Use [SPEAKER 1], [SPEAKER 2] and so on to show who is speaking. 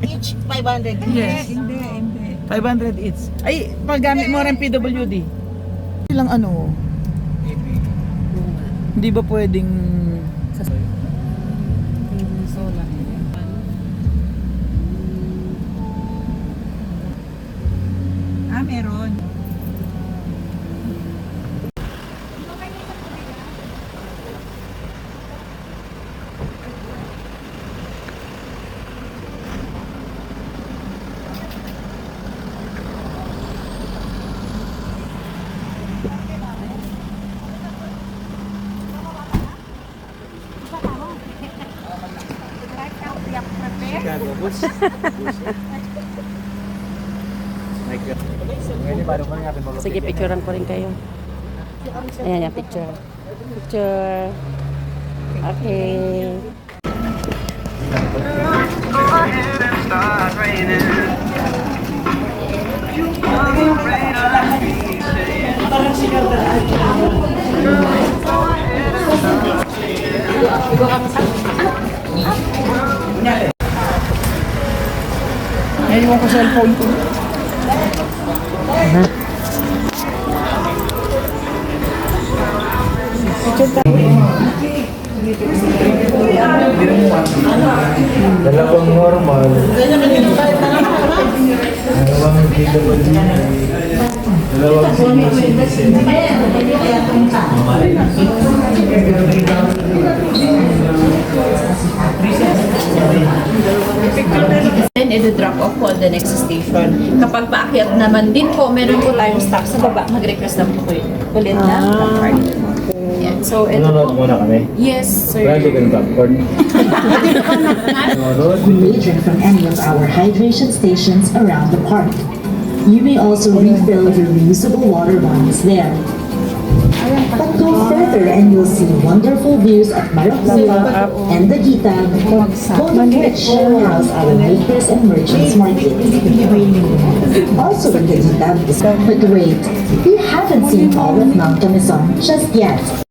[SPEAKER 1] Each 500.
[SPEAKER 2] Yes.
[SPEAKER 3] Hindi.
[SPEAKER 2] 500 each. Ay, paggamit mo rin PWD. Ilang ano? Hindi ba pwedeng
[SPEAKER 3] Solar. Meron.
[SPEAKER 4] Chicago Bulls.
[SPEAKER 5] Sige, picturean ko rin kayo. Ayan yung picture. Picture. Okay.
[SPEAKER 2] naiwan ko cellphone ko?
[SPEAKER 4] Dalawang normal. Dalawang PWD. Dalawang citizen.
[SPEAKER 6] Then, i-drop off po at the next station. Kapag paakyat naman din po, meron po tayong staff sa baba. Mag-request na po ulit na popcorn. Yeah. So, ito
[SPEAKER 4] Nanonood
[SPEAKER 6] po.
[SPEAKER 4] muna kami.
[SPEAKER 6] Yes, sir.
[SPEAKER 4] Grabe ka ng popcorn.
[SPEAKER 7] Region from any of our hydration stations around the park. You may also refill your reusable water bottles there. But go further and you'll see wonderful views of Maracuya and the Gitag, both of which house our makers and merchants market. Also in the Gitag is but wait, we haven't seen all of Mount Camisón just yet.